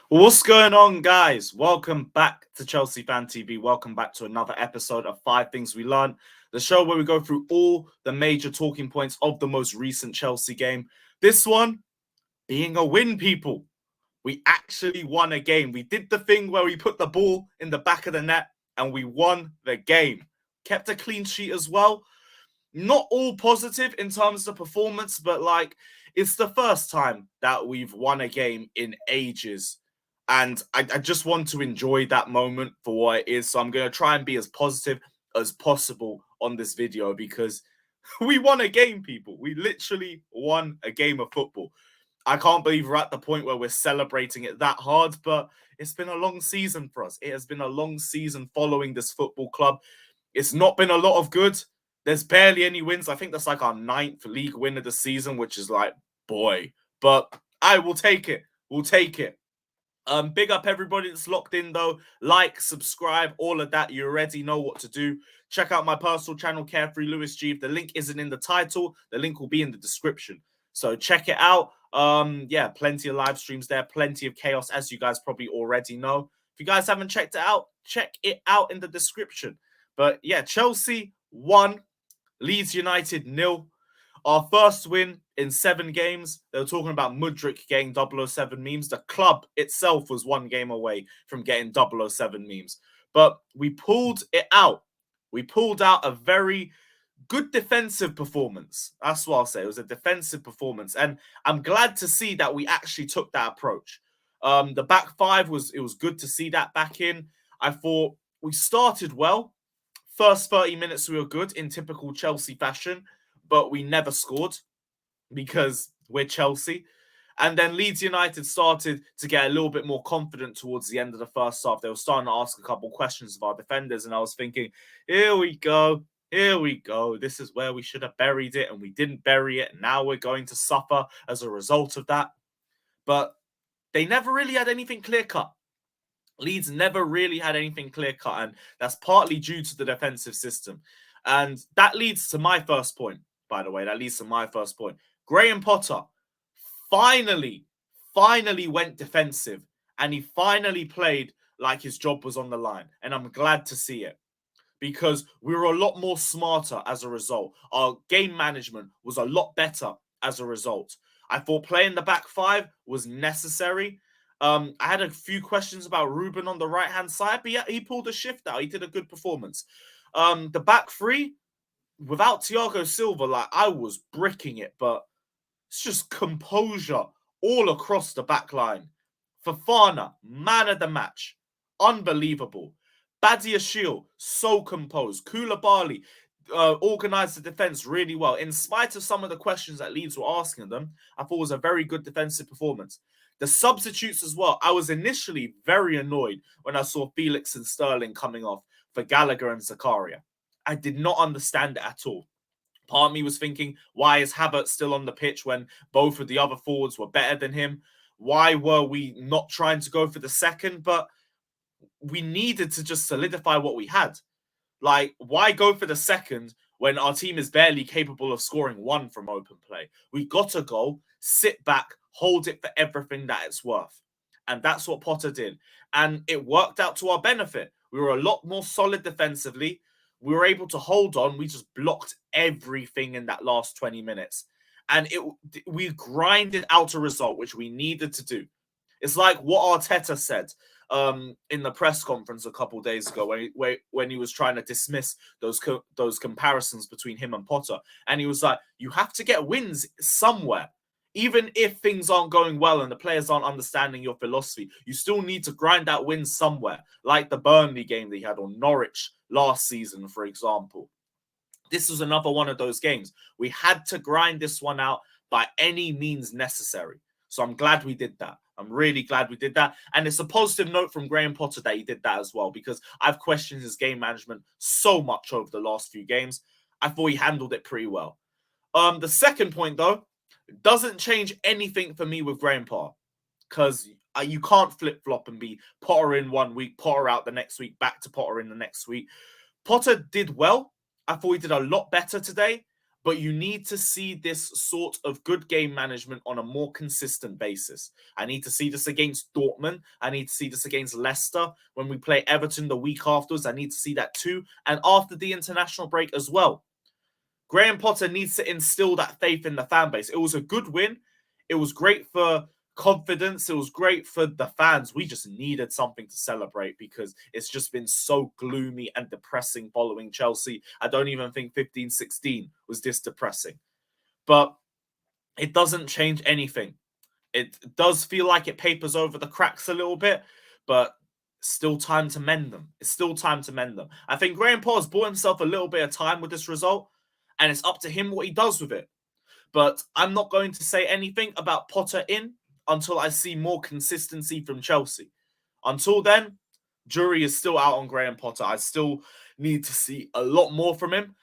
What's going on, guys? Welcome back to Chelsea Fan TV. Welcome back to another episode of Five Things We Learned, the show where we go through all the major talking points of the most recent Chelsea game. This one being a win, people. We actually won a game. We did the thing where we put the ball in the back of the net and we won the game. Kept a clean sheet as well. Not all positive in terms of performance, but it's the first time that we've won a game in ages. And I just want to enjoy that moment for what it is. So I'm going to try and be as positive as possible on this video because we won a game, people. We literally won a game of football. I can't believe we're at the point where we're celebrating it that hard, but it's been a long season for us. It has been a long season following this football club. It's not been a lot of good. There's barely any wins. I think that's like our 9th league win of the season, which is like, boy. But I will take it. We'll take it. Big up everybody that's locked in though. Like, subscribe, all of that. You already know what to do. Check out my personal channel, Carefree Lewis G. If the link isn't in the title, the link will be in the description. So check it out. Yeah, plenty of live streams there, plenty of chaos, as you guys probably already know. If you guys haven't checked it out, check it out in the description. But yeah, Chelsea won, Leeds United 0. Our first win in 7 games. They were talking about Mudryk getting 007 memes. The club itself was 1 game away from getting 007 memes. But we pulled it out. We pulled out a very good defensive performance. That's what I'll say. It was a defensive performance. And I'm glad to see that we actually took that approach. The back 5 it was good to see that back in. I thought we started well. First 30 minutes we were good in typical Chelsea fashion, but we never scored because we're Chelsea. And then Leeds United started to get a little bit more confident towards the end of the first half. They were starting to ask a couple questions of our defenders, and I was thinking, here we go. Here we go. This is where we should have buried it, and we didn't bury it. And now we're going to suffer as a result of that. But they never really had anything clear-cut. Leeds never really had anything clear-cut, and that's partly due to the defensive system. And that leads to my first point, by the way. That leads to my first point. Graham Potter finally went defensive, and he finally played like his job was on the line. And I'm glad to see it because we were a lot more smarter as a result. Our game management was a lot better as a result. I thought playing the back 5 was necessary. I had a few questions about Ruben on the right-hand side, but yeah, he pulled a shift out. He did a good performance. The back 3, without Thiago Silva, I was bricking it, but it's just composure all across the back line. Fofana, man of the match. Unbelievable. Badiashile, so composed. Koulibaly organized the defense really well. In spite of some of the questions that Leeds were asking them, I thought it was a very good defensive performance. The substitutes as well. I was initially very annoyed when I saw Felix and Sterling coming off for Gallagher and Zakaria. I did not understand it at all. Part of me was thinking, why is Havertz still on the pitch when both of the other forwards were better than him? Why were we not trying to go for the second? But we needed to just solidify what we had. Why go for the second when our team is barely capable of scoring 1 from open play? We got a goal, sit back, hold it for everything that it's worth. And that's what Potter did. And it worked out to our benefit. We were a lot more solid defensively. We were able to hold on. We just blocked everything in that last 20 minutes. And we grinded out a result, which we needed to do. It's like what Arteta said in the press conference a couple of days ago when he was trying to dismiss those comparisons between him and Potter. And he was like, you have to get wins somewhere. Even if things aren't going well and the players aren't understanding your philosophy, you still need to grind out wins somewhere, like the Burnley game that he had, or Norwich last season, for example. This was another one of those games. We had to grind this one out by any means necessary. So I'm glad we did that. I'm really glad we did that. And it's a positive note from Graham Potter that he did that as well, because I've questioned his game management so much over the last few games. I thought he handled it pretty well. The second point, though, doesn't change anything for me with Graham Potter, because you can't flip-flop and be Potter in 1 week, Potter out the next week, back to Potter in the next week. Potter did well. I thought he did a lot better today. But you need to see this sort of good game management on a more consistent basis. I need to see this against Dortmund. I need to see this against Leicester. When we play Everton the week afterwards, I need to see that too. And after the international break as well. Graham Potter needs to instill that faith in the fan base. It was a good win. It was great for confidence. It was great for the fans. We just needed something to celebrate because it's just been so gloomy and depressing following Chelsea. I don't even think 15-16 was this depressing. But it doesn't change anything. It does feel like it papers over the cracks a little bit, but still time to mend them. It's still time to mend them. I think Graham Potter's bought himself a little bit of time with this result, and it's up to him what he does with it. But I'm not going to say anything about Potter in until I see more consistency from Chelsea. Until then, jury is still out on Graham Potter. I still need to see a lot more from him.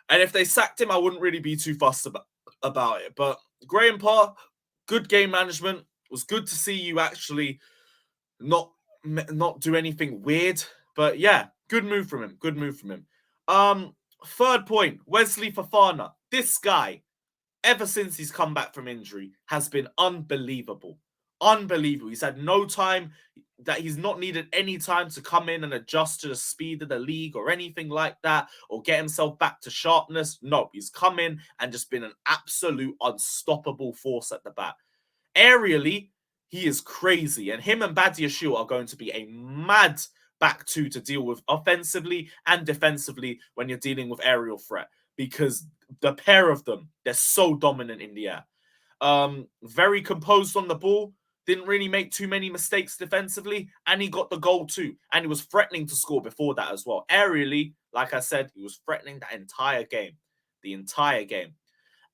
And if they sacked him, I wouldn't really be too fussed about it. But Graham Potter, good game management. It was good to see you actually not do anything weird. But yeah, good move from him. Good move from him. Third point, Wesley Fofana. This guy, ever since he's come back from injury, has been unbelievable. Unbelievable. He's had no time, that he's not needed any time to come in and adjust to the speed of the league or anything like that, or get himself back to sharpness. No, he's come in and just been an absolute unstoppable force at the back. Aerially, he is crazy. And him and Badiashile are going to be a mad back two to deal with offensively and defensively when you're dealing with aerial threat, because the pair of them, they're so dominant in the air. Very composed on the ball, didn't really make too many mistakes defensively, and he got the goal too. And he was threatening to score before that as well. Aerially, like I said, he was threatening that entire game. The entire game.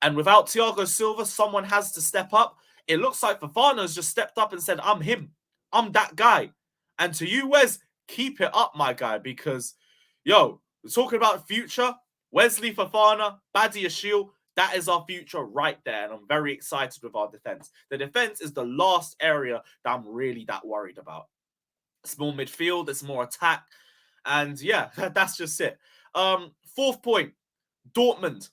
And without Thiago Silva, someone has to step up. It looks like Fofana's just stepped up and said, I'm him. I'm that guy. And to you, Wes, keep it up, my guy, because, yo, we're talking about future. Wesley Fofana, Badiashile, that is our future right there. And I'm very excited with our defense. The defense is the last area that I'm really that worried about. It's more midfield, it's more attack. And yeah, that's just it. Fourth point, Dortmund.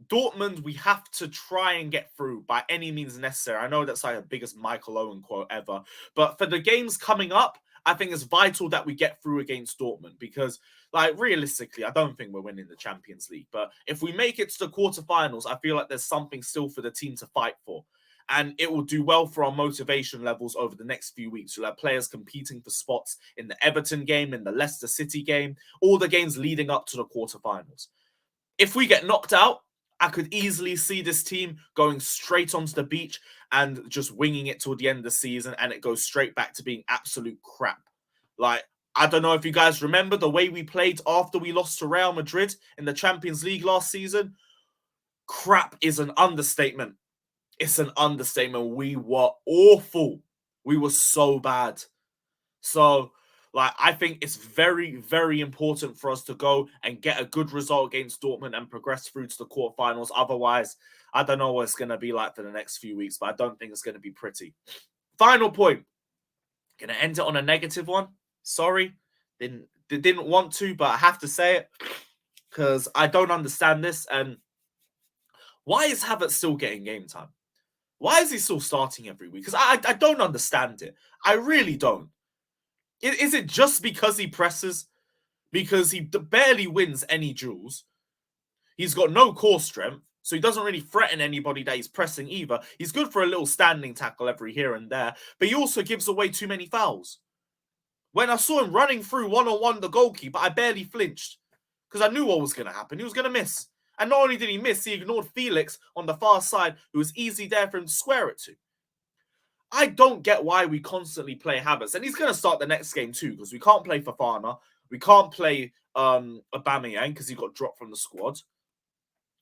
Dortmund, we have to try and get through by any means necessary. I know that's like the biggest Michael Owen quote ever. But for the games coming up, I think it's vital that we get through against Dortmund because, like, realistically, I don't think we're winning the Champions League. But if we make it to the quarterfinals, I feel like there's something still for the team to fight for. And it will do well for our motivation levels over the next few weeks. We'll have players competing for spots in the Everton game, in the Leicester City game, all the games leading up to the quarterfinals. If we get knocked out, I could easily see this team going straight onto the beach and just winging it till the end of the season, and it goes straight back to being absolute crap. Like, I don't know if you guys remember the way we played after we lost to Real Madrid in the Champions League last season. Crap is an understatement. It's an understatement. We were awful. We were so bad. So, like, I think it's very, very important for us to go and get a good result against Dortmund and progress through to the quarterfinals. Otherwise, I don't know what it's going to be like for the next few weeks, but I don't think it's going to be pretty. Final point. Going to end it on a negative one. Sorry. Didn't want to, but I have to say it because I don't understand this. And why is Havertz still getting game time? Why is he still starting every week? Because I don't understand it. I really don't. Is it just because he presses? Because he barely wins any duels. He's got no core strength, so he doesn't really threaten anybody that he's pressing either. He's good for a little standing tackle every here and there, but he also gives away too many fouls. When I saw him running through one-on-one the goalkeeper, I barely flinched because I knew what was going to happen. He was going to miss. And not only did he miss, he ignored Felix on the far side, who was easy there for him to square it to. I don't get why we constantly play Havertz. And he's going to start the next game too, because we can't play Fofana. We can't play Aubameyang because he got dropped from the squad.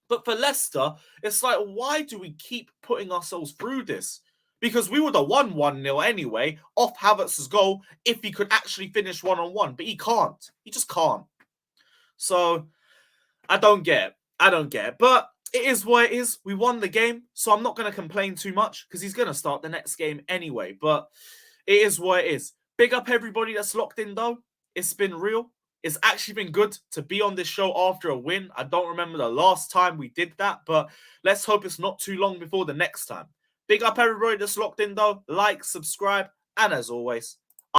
But for Leicester, it's like, why do we keep putting ourselves through this? Because we would have won 1-0 anyway, off Havertz's goal, if he could actually finish one-on-one. But he can't. He just can't. So, I don't get it. I don't get it. But it is what it is. We won the game, so I'm not going to complain too much because he's going to start the next game anyway. But it is what it is. Big up everybody that's locked in, though. It's been real. It's actually been good to be on this show after a win. I don't remember the last time we did that, but let's hope it's not too long before the next time. Big up everybody that's locked in though. Like, subscribe, and as always,